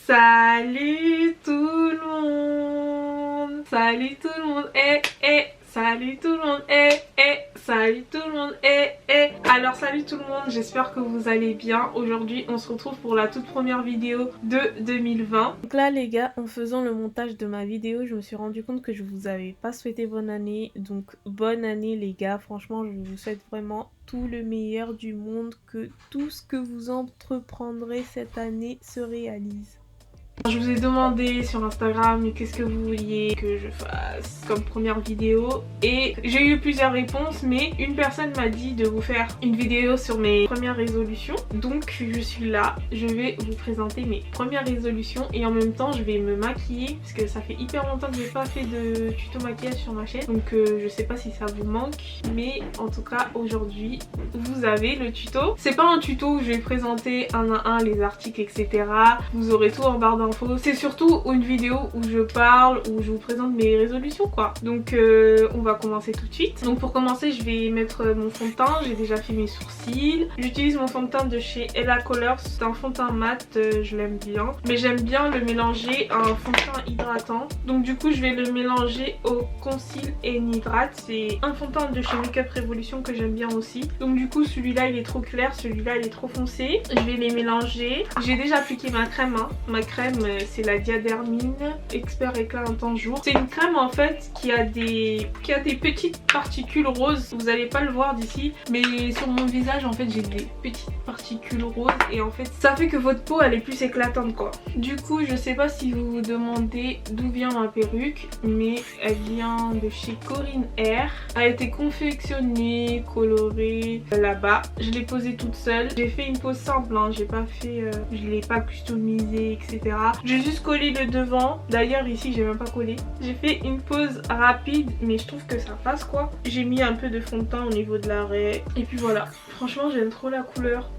Salut tout le monde. Salut tout le monde. Salut tout le monde. Salut tout le monde. Alors salut tout le monde, j'espère que vous allez bien. Aujourd'hui on se retrouve pour la toute première vidéo de 2020. Donc là les gars, en faisant le montage de ma vidéo, je me suis rendu compte que je vous avais pas souhaité bonne année. Donc bonne année les gars, franchement je vous souhaite vraiment tout le meilleur du monde, que tout ce que vous entreprendrez cette année se réalise. Je vous ai demandé sur Instagram qu'est-ce que vous vouliez que je fasse comme première vidéo et j'ai eu plusieurs réponses, mais une personne m'a dit de vous faire une vidéo sur mes premières résolutions. Donc je suis là, je vais vous présenter mes premières résolutions et en même temps je vais me maquiller parce que ça fait hyper longtemps que j'ai pas fait de tuto maquillage sur ma chaîne, donc je sais pas si ça vous manque, mais en tout cas aujourd'hui vous avez le tuto. C'est pas un tuto où je vais présenter un à un les articles etc, vous aurez tout en barre d'infos. C'est surtout une vidéo où je parle, où je vous présente mes résolutions quoi. Donc on va commencer tout de suite. Donc pour commencer je vais mettre mon fond de teint, j'ai déjà fait mes sourcils. J'utilise mon fond de teint de chez Ella Colors, c'est un fond de teint mat, je l'aime bien. Mais j'aime bien le mélanger à un fond de teint hydratant. Donc du coup je vais le mélanger au Conceal and Hydrate. C'est un fond de teint de chez Makeup Revolution que j'aime bien aussi. Donc du coup celui-là il est trop clair, celui-là il est trop foncé. Je vais les mélanger. J'ai déjà appliqué ma crème, hein. Ma crème c'est la Diadermine Expert Éclat Intense Jour. C'est une crème en fait qui a des petites particules roses. Vous n'allez pas le voir d'ici, mais sur mon visage en fait j'ai des petites particules roses et en fait ça fait que votre peau elle est plus éclatante quoi. Du coup je sais pas si vous vous demandez d'où vient ma perruque, mais elle vient de chez Corinne Air. Elle a été confectionnée, colorée là-bas. Je l'ai posée toute seule. J'ai fait une pose simple, hein. J'ai pas fait, je l'ai pas customisée etc. J'ai juste collé le devant. D'ailleurs ici j'ai même pas collé. J'ai fait une pose rapide mais je trouve que ça passe quoi. J'ai mis un peu de fond de teint au niveau de l'arrêt. Et puis voilà. Franchement j'aime trop la couleur.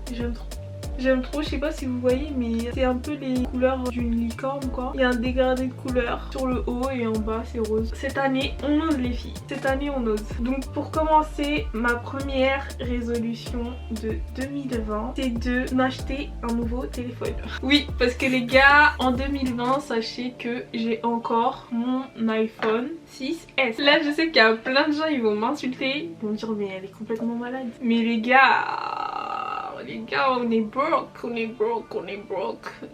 J'aime trop, je sais pas si vous voyez, mais c'est un peu les couleurs d'une licorne quoi. Il y a un dégradé de couleurs sur le haut et en bas c'est rose. Cette année on ose les filles, cette année on ose. Donc pour commencer, ma première résolution de 2020 c'est de m'acheter un nouveau téléphone. Oui, parce que les gars, en 2020 sachez que j'ai encore mon iPhone 6S. Là je sais qu'il y a plein de gens, ils vont m'insulter, ils vont me dire mais elle est complètement malade. Mais les gars, on est broke.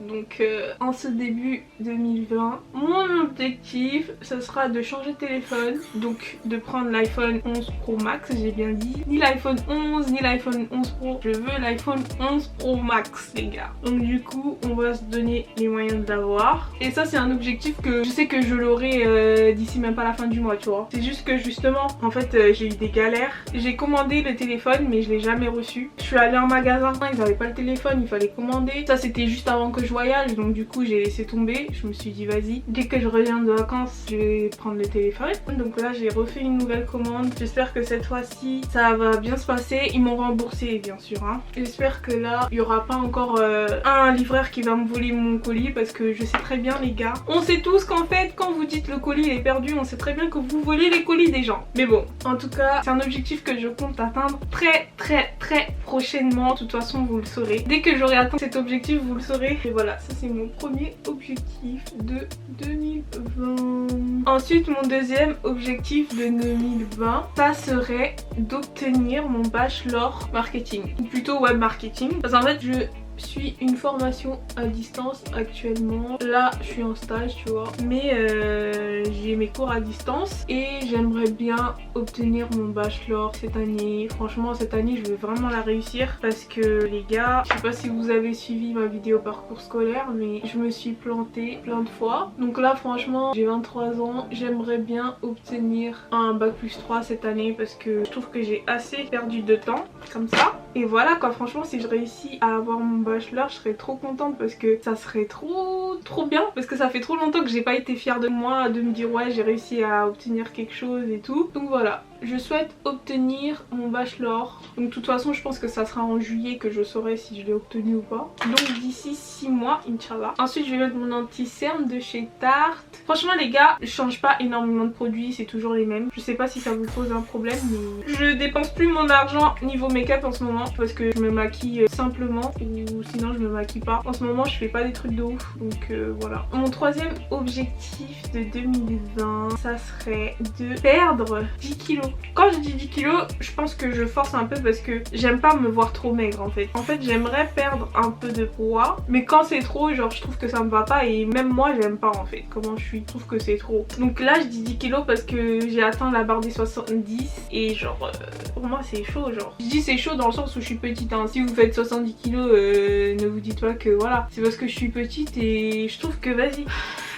Donc en ce début 2020, mon objectif ce sera de changer de téléphone. Donc de prendre l'iPhone 11 Pro Max, j'ai bien dit. Ni l'iPhone 11 ni l'iPhone 11 Pro. Je veux l'iPhone 11 Pro Max les gars. Donc du coup on va se donner les moyens de l'avoir. Et ça c'est un objectif que je sais que je l'aurai d'ici même pas la fin du mois tu vois. C'est juste que justement en fait j'ai eu des galères. J'ai commandé le téléphone mais je l'ai jamais reçu. Je suis allée en magasin, ils n'avaient pas le téléphone, il fallait commander. Ça c'était juste avant que je voyage, donc du coup j'ai laissé tomber. Je me suis dit vas-y, dès que je reviens de vacances je vais prendre le téléphone. Donc là j'ai refait une nouvelle commande. J'espère que cette fois-ci ça va bien se passer. Ils m'ont remboursé bien sûr hein. J'espère que là il n'y aura pas encore un livreur qui va me voler mon colis, parce que je sais très bien les gars, on sait tous qu'en fait quand vous dites le colis est perdu, on sait très bien que vous volez les colis des gens. Mais bon, en tout cas c'est un objectif que je compte atteindre très prochainement. De toute façon vous le saurez. Dès que j'aurai atteint cet objectif vous le saurez. Et voilà, ça c'est mon premier objectif de 2020. Ensuite mon deuxième objectif de 2020, ça serait d'obtenir mon bachelor marketing, ou plutôt web marketing. Parce qu'en fait je suis une formation à distance actuellement. Là je suis en stage tu vois, mais j'ai mes cours à distance et j'aimerais bien obtenir mon bachelor cette année. Franchement cette année je veux vraiment la réussir, parce que les gars, je sais pas si vous avez suivi ma vidéo parcours scolaire, mais je me suis plantée plein de fois. Donc là franchement j'ai 23 ans, j'aimerais bien obtenir un bac+3 cette année, parce que je trouve que j'ai assez perdu de temps comme ça. Et voilà quoi, franchement si je réussis à avoir mon bachelor je serais trop contente, parce que ça serait trop bien, parce que ça fait trop longtemps que j'ai pas été fière de moi, de me dire ouais j'ai réussi à obtenir quelque chose et tout. Donc voilà, je souhaite obtenir mon bachelor. Donc de toute façon je pense que ça sera en juillet que je saurai si je l'ai obtenu ou pas. Donc d'ici 6 mois Inch'Allah. Ensuite je vais mettre mon anti-cerne de chez Tarte. Franchement les gars, je change pas énormément de produits, c'est toujours les mêmes. Je sais pas si ça vous pose un problème, mais je dépense plus mon argent niveau make-up en ce moment, parce que je me maquille simplement, ou sinon je me maquille pas. En ce moment je fais pas des trucs de ouf, donc Donc voilà. Mon troisième objectif de 2020, ça serait de perdre 10 kilos. Quand je dis 10 kilos, je pense que je force un peu parce que j'aime pas me voir trop maigre en fait. En fait j'aimerais perdre un peu de poids, mais quand c'est trop, genre je trouve que ça me va pas et même moi j'aime pas en fait comment je suis, je trouve que c'est trop. Donc là je dis 10 kilos parce que j'ai atteint la barre des 70 et genre pour moi c'est chaud genre. Je dis c'est chaud dans le sens où je suis petite hein. Si vous faites 70 kilos ne vous dites pas que voilà, c'est parce que je suis petite et je trouve que vas-y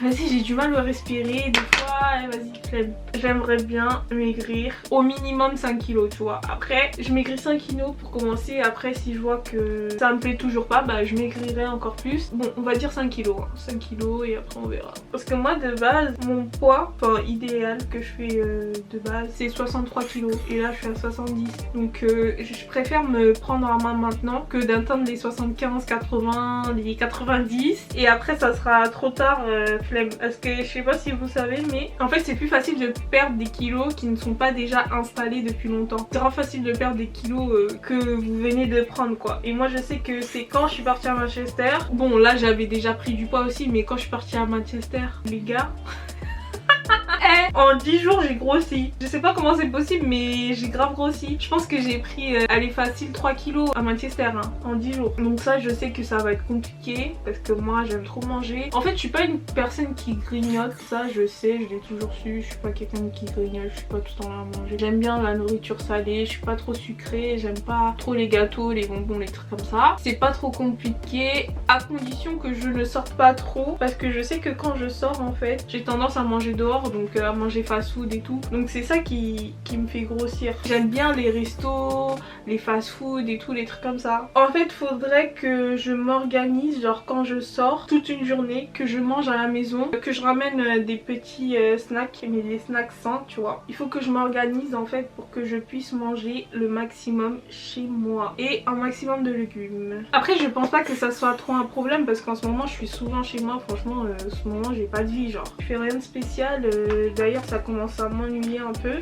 j'ai du mal à respirer des fois, vas-y flemme. J'aimerais bien maigrir au minimum 5 kilos tu vois. Après je maigris 5 kilos pour commencer, après si je vois que ça me plaît toujours pas bah je maigrirai encore plus. Bon on va dire 5 kilos hein. 5 kilos et après on verra. Parce que moi de base mon poids, enfin idéal que je fais de base c'est 63 kilos et là je suis à 70. Donc je préfère me prendre en main maintenant que d'atteindre les 75, 80, les 90 et après ça sera trop tard flemme. Parce que je sais pas si vous savez mais en fait c'est plus facile de perdre des kilos qui ne sont pas déjà installés depuis longtemps. C'est vraiment facile de perdre des kilos que vous venez de prendre quoi. Et moi je sais que c'est quand je suis partie à Manchester. Bon là j'avais déjà pris du poids aussi mais quand je suis partie à Manchester les gars en 10 jours j'ai grossi. Je sais pas comment c'est possible mais j'ai grave grossi. Je pense que j'ai pris allez facile 3 kilos à Manchester hein, en 10 jours. Donc ça je sais que ça va être compliqué parce que moi j'aime trop manger. En fait je suis pas une personne qui grignote, ça je sais, je l'ai toujours su. Je suis pas quelqu'un qui grignote, je suis pas tout le temps là à manger. J'aime bien la nourriture salée, je suis pas trop sucrée, j'aime pas trop les gâteaux, les bonbons, les trucs comme ça. C'est pas trop compliqué à condition que je ne sorte pas trop parce que je sais que quand je sors en fait j'ai tendance à manger dehors, donc à manger fast food et tout. Donc c'est ça qui me fait grossir. J'aime bien les restos, les fast food et tout, les trucs comme ça. En fait faudrait que je m'organise genre quand je sors toute une journée, que je mange à la maison, que je ramène des petits snacks, mais des snacks sains tu vois. Il faut que je m'organise en fait pour que je puisse manger le maximum chez moi et un maximum de légumes. Après je pense pas que ça soit trop un problème parce qu'en ce moment je suis souvent chez moi. Franchement en ce moment j'ai pas de vie genre. Je fais rien de spécial, d'ailleurs ça commence à m'ennuyer un peu.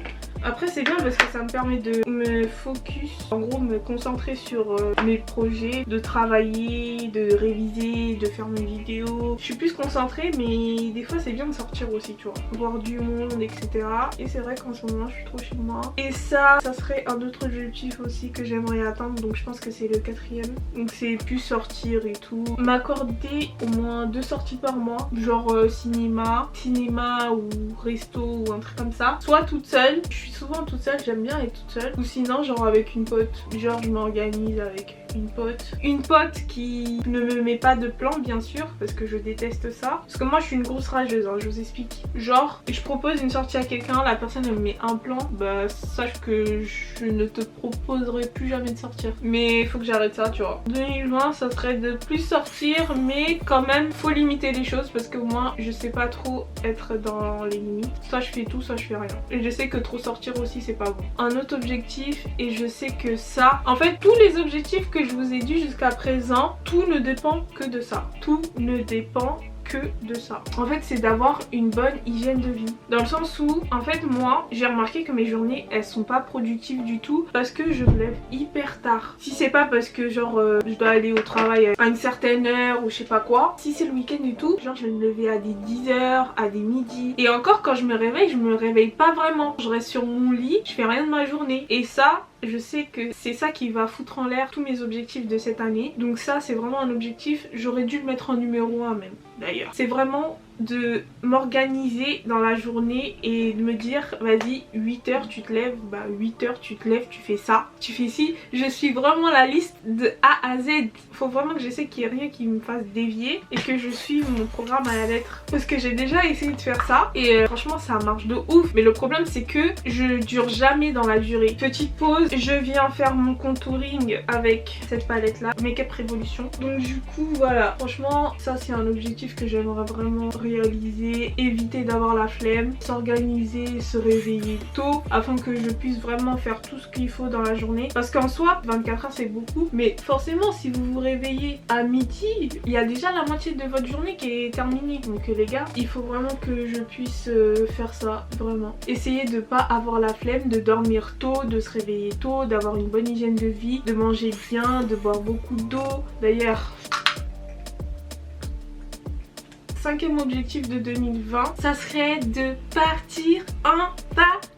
Après c'est bien parce que ça me permet de me focus, en gros me concentrer sur mes projets, de travailler, de réviser, de faire mes vidéos. Je suis plus concentrée mais des fois c'est bien de sortir aussi tu vois, voir du monde etc. Et c'est vrai qu'en ce moment je suis trop chez moi. Et ça serait un autre objectif aussi que j'aimerais atteindre, donc je pense que c'est le 4e. Donc c'est plus sortir et tout. M'accorder au moins 2 sorties par mois, genre cinéma ou resto ou un truc comme ça. Soit toute seule, je suis souvent toute seule, j'aime bien être toute seule. Ou sinon genre avec une pote, genre je m'organise avec une pote qui ne me met pas de plan bien sûr parce que je déteste ça. Parce que moi je suis une grosse rageuse hein, je vous explique. Genre je propose une sortie à quelqu'un, la personne elle me met un plan, bah sache que je ne te proposerai plus jamais de sortir. Mais il faut que j'arrête ça tu vois. 2020 ça serait de plus sortir mais quand même faut limiter les choses parce que moi je sais pas trop être dans les limites. Soit je fais tout, soit je fais rien. Et je sais que trop sortir aussi c'est pas bon. Un autre objectif, et je sais que ça, en fait tous les objectifs que je vous ai dit jusqu'à présent, tout ne dépend que de ça. Tout ne dépend que de ça. En fait c'est d'avoir une bonne hygiène de vie. Dans le sens où en fait moi j'ai remarqué que mes journées elles sont pas productives du tout parce que je me lève hyper tard. Si c'est pas parce que genre je dois aller au travail à une certaine heure ou je sais pas quoi. Si c'est le week-end et tout, genre je vais me lever à des 10h, à des midi. Et encore quand je me réveille pas vraiment. Je reste sur mon lit, je fais rien de ma journée. Et ça je sais que c'est ça qui va foutre en l'air tous mes objectifs de cette année. Donc ça c'est vraiment un objectif, j'aurais dû le mettre en numéro 1 même d'ailleurs. C'est vraiment de m'organiser dans la journée et de me dire vas-y 8h tu te lèves, bah 8h tu te lèves, tu fais ça, tu fais ci. Je suis vraiment la liste de A à Z. Faut vraiment que j'essaie qu'il n'y ait rien qui me fasse dévier et que je suive mon programme à la lettre. Parce que j'ai déjà essayé de faire ça et franchement ça marche de ouf. Mais le problème c'est que je dure jamais dans la durée. Petite pause, je viens faire mon contouring avec cette palette là, Make Up Revolution. Donc du coup voilà, franchement ça c'est un objectif que j'aimerais vraiment réaliser, éviter d'avoir la flemme, s'organiser, se réveiller tôt afin que je puisse vraiment faire tout ce qu'il faut dans la journée. Parce qu'en soi 24 heures c'est beaucoup, mais forcément si vous vous réveillez à midi, il y a déjà la moitié de votre journée qui est terminée. Donc les gars, il faut vraiment que je puisse faire ça, vraiment. Essayez de pas avoir la flemme, de dormir tôt, de se réveiller tôt, d'avoir une bonne hygiène de vie, de manger bien, de boire beaucoup d'eau. D'ailleurs 5e objectif de 2020, ça serait de partir en vacances.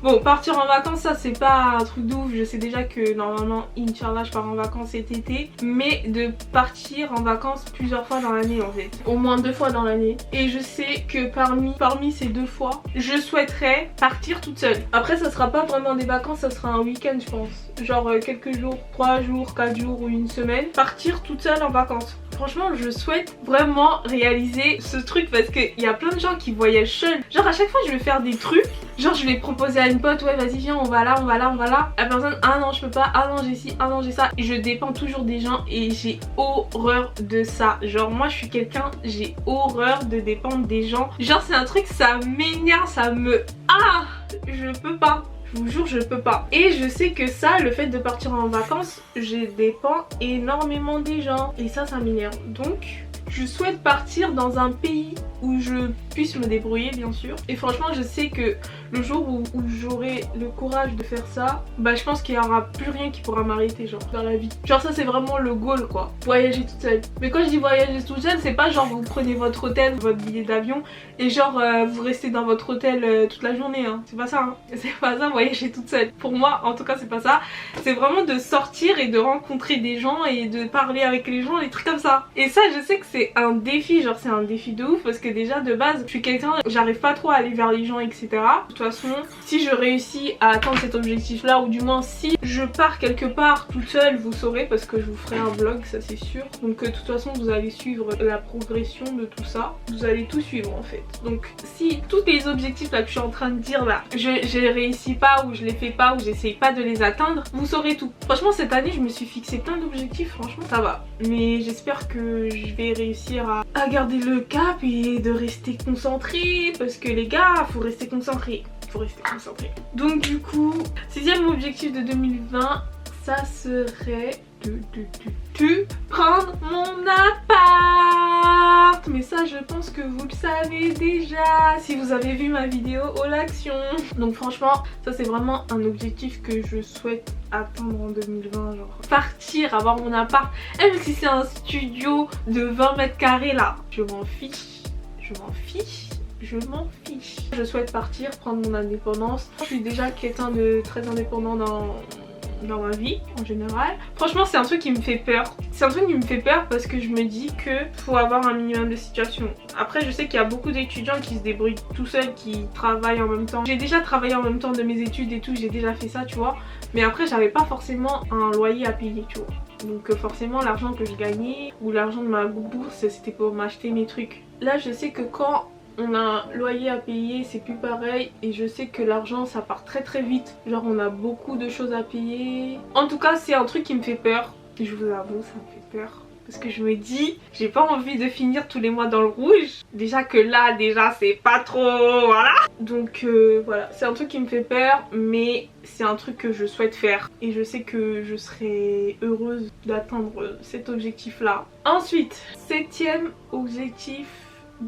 Bon, partir en vacances, ça c'est pas un truc de ouf. Je sais déjà que normalement, Inch'Allah, je pars en vacances cet été. Mais de partir en vacances plusieurs fois dans l'année en fait. Au moins 2 fois dans l'année. Et je sais que parmi ces 2 fois, je souhaiterais partir toute seule. Après, ça sera pas vraiment des vacances, ça sera un week-end je pense. Genre quelques jours, 3 jours, 4 jours ou une semaine. Partir toute seule en vacances. Franchement, je souhaite vraiment réaliser ce truc parce qu'il y a plein de gens qui voyagent seuls. Genre à chaque fois je vais faire des trucs, genre je vais proposer à une pote, ouais vas-y viens on va là, on va là, on va là. La personne, ah non je peux pas, ah non j'ai ci, ah non j'ai ça. Je dépends toujours des gens et j'ai horreur de ça. Genre moi je suis quelqu'un, j'ai horreur de dépendre des gens. Genre c'est un truc, ça m'énerve, ça me... Ah, je peux pas. Je vous jure, je peux pas. Et je sais que ça, le fait de partir en vacances, je dépends énormément des gens. Et ça m'énerve. Donc, je souhaite partir dans un pays où je puisse me débrouiller, bien sûr. Et franchement, je sais que le jour où j'aurai le courage de faire ça, bah je pense qu'il y aura plus rien qui pourra m'arrêter, genre, dans la vie. Genre ça, c'est vraiment le goal, quoi. Voyager toute seule. Mais quand je dis voyager toute seule, c'est pas genre vous prenez votre hôtel, votre billet d'avion et genre vous restez dans votre hôtel toute la journée, hein. C'est pas ça, hein. C'est pas ça, voyager toute seule. Pour moi, en tout cas, c'est pas ça. C'est vraiment de sortir et de rencontrer des gens et de parler avec les gens, des trucs comme ça. Et ça, je sais que c'est un défi, genre c'est un défi de ouf parce que déjà de base, je suis quelqu'un, j'arrive pas trop à aller vers les gens, etc. De toute façon, si je réussis à atteindre cet objectif là, ou du moins si je pars quelque part toute seule, vous saurez parce que je vous ferai un vlog, ça c'est sûr. Donc de toute façon, vous allez suivre la progression de tout ça. Vous allez tout suivre en fait. Donc si tous les objectifs là que je suis en train de dire là, je les réussis pas ou je les fais pas ou j'essaye pas de les atteindre, vous saurez tout. Franchement cette année je me suis fixé plein d'objectifs, franchement ça va. Mais j'espère que je vais réussir à garder le cap et de rester concentré parce que les gars, faut rester concentré. Faut rester concentré. Donc du coup, 6e objectif de 2020, ça serait de prendre mon appart. Mais ça je pense que vous le savez déjà si vous avez vu ma vidéo All Action. Donc franchement ça c'est vraiment un objectif que je souhaite atteindre en 2020. Genre partir, avoir mon appart. Même si c'est un studio de 20 mètres carrés là, je m'en fiche. Je m'en fiche. Je m'en fiche. Je souhaite partir, prendre mon indépendance. Je suis déjà quelqu'un de très indépendant dans ma vie en général. Franchement c'est un truc qui me fait peur. C'est un truc qui me fait peur parce que je me dis que faut avoir un minimum de situation. Après je sais qu'il y a beaucoup d'étudiants qui se débrouillent tout seuls, qui travaillent en même temps. J'ai déjà travaillé en même temps de mes études et tout, j'ai déjà fait ça tu vois. Mais après j'avais pas forcément un loyer à payer tu vois. Donc forcément l'argent que je gagnais ou l'argent de ma bourse c'était pour m'acheter mes trucs. Là je sais que quand on a un loyer à payer, c'est plus pareil et je sais que l'argent ça part très très vite. Genre on a beaucoup de choses à payer. En tout cas c'est un truc qui me fait peur. Je vous avoue ça me fait peur. Parce que je me dis, j'ai pas envie de finir tous les mois dans le rouge. Déjà que là, c'est pas trop, voilà. Donc voilà, c'est un truc qui me fait peur, mais c'est un truc que je souhaite faire. Et je sais que je serai heureuse d'atteindre cet objectif-là. Ensuite, 7e objectif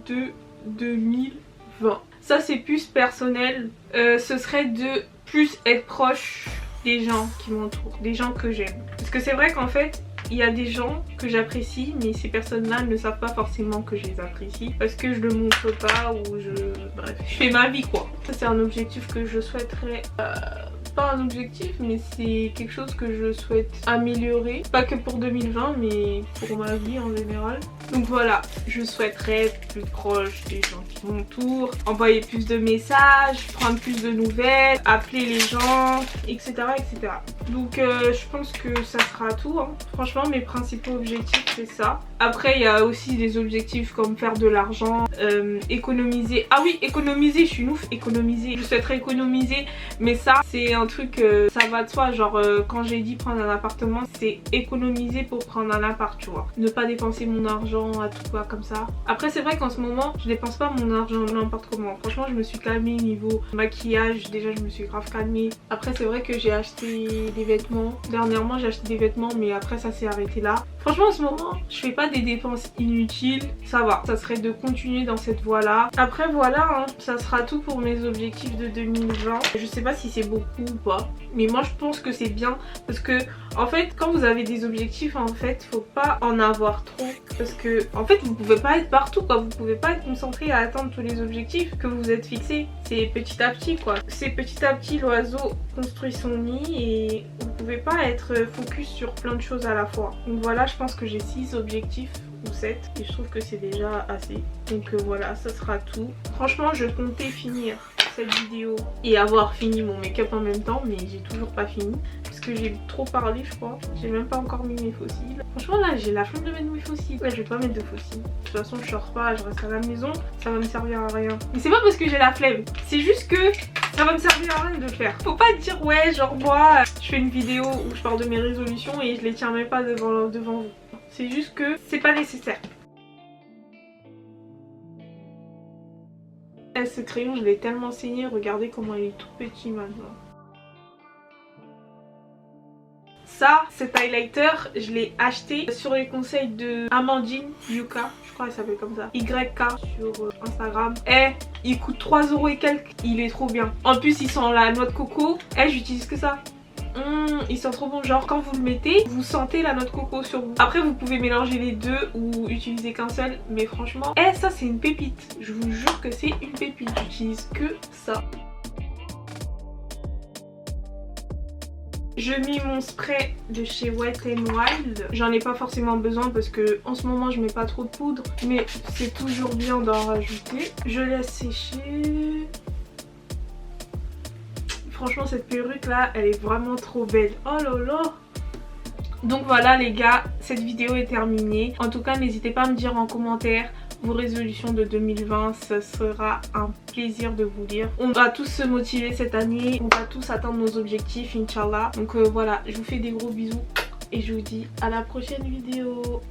de 2020. Ça c'est plus personnel. Ce serait de plus être proche des gens qui m'entourent, des gens que j'aime. Parce que c'est vrai qu'en fait, il y a des gens que j'apprécie mais ces personnes là ne savent pas forcément que je les apprécie parce que je le montre pas ou bref, je fais ma vie quoi. Ça c'est un objectif que je souhaiterais pas un objectif mais c'est quelque chose que je souhaite améliorer, pas que pour 2020 mais pour ma vie en général. Donc voilà, je souhaiterais être plus proche des gens qui m'entourent, envoyer plus de messages, prendre plus de nouvelles, appeler les gens, etc. etc. Donc je pense que ça sera tout hein. Franchement mes principaux objectifs c'est ça. Après il y a aussi des objectifs comme faire de l'argent, économiser. Ah oui, économiser, je suis une ouf, économiser. Je souhaiterais économiser mais ça c'est un truc, ça va de soi. Genre quand j'ai dit prendre un appartement, c'est économiser pour prendre un appart tu vois. Ne pas dépenser mon argent à tout quoi comme ça. Après c'est vrai qu'en ce moment je dépense pas mon argent n'importe comment. Franchement je me suis calmée niveau maquillage, déjà je me suis grave calmée. Après c'est vrai que j'ai acheté des vêtements. Dernièrement j'ai acheté des vêtements mais après ça s'est arrêté là. Franchement en ce moment je fais pas des dépenses inutiles, ça va. Ça serait de continuer dans cette voie là. Après voilà hein, ça sera tout pour mes objectifs de 2020. Je sais pas si c'est beaucoup ou pas. Mais moi je pense que c'est bien parce que en fait quand vous avez des objectifs en fait faut pas en avoir trop. Parce que en fait vous pouvez pas être partout quoi, vous pouvez pas être concentré à atteindre tous les objectifs que vous vous êtes fixés. C'est petit à petit quoi. C'est petit à petit l'oiseau construit son nid et vous pouvez pas être focus sur plein de choses à la fois. Donc voilà, je pense que j'ai 6 objectifs ou 7 et je trouve que c'est déjà assez. Donc voilà, ça sera tout. Franchement je comptais finir cette vidéo et avoir fini mon make-up en même temps, mais j'ai toujours pas fini parce que j'ai trop parlé je crois. J'ai même pas encore mis mes faux cils. Franchement là j'ai la flemme de mettre mes faux cils. Ouais, je vais pas mettre de faux cils. De toute façon je sors pas, je reste à la maison, ça va me servir à rien. Mais c'est pas parce que j'ai la flemme, c'est juste que ça va me servir à rien de le faire. Faut pas dire ouais genre moi je fais une vidéo où je parle de mes résolutions et je les tiens même pas devant vous. C'est juste que c'est pas nécessaire. Ce crayon je l'ai tellement saigné, regardez comment il est tout petit maintenant. Ça, cet highlighter, je l'ai acheté sur les conseils de Amandine Yuka, je crois qu'elle s'appelle comme ça, YK sur Instagram. Et il coûte 3 € et quelques, il est trop bien. En plus il sent la noix de coco, j'utilise que ça. Il sent trop bon, genre quand vous le mettez, vous sentez la noix de coco sur vous. Après vous pouvez mélanger les deux ou utiliser qu'un seul, mais franchement, ça c'est une pépite. Je vous jure que c'est une pépite, j'utilise que ça. Je mis mon spray de chez Wet n Wild. J'en ai pas forcément besoin parce que en ce moment je mets pas trop de poudre, mais c'est toujours bien d'en rajouter. Je laisse sécher. Franchement cette perruque là elle est vraiment trop belle. Oh là là. Donc voilà les gars, cette vidéo est terminée. En tout cas n'hésitez pas à me dire en commentaire vos résolutions de 2020, ce sera un plaisir de vous lire. On va tous se motiver cette année, on va tous atteindre nos objectifs Inch'Allah. Donc voilà, je vous fais des gros bisous et je vous dis à la prochaine vidéo.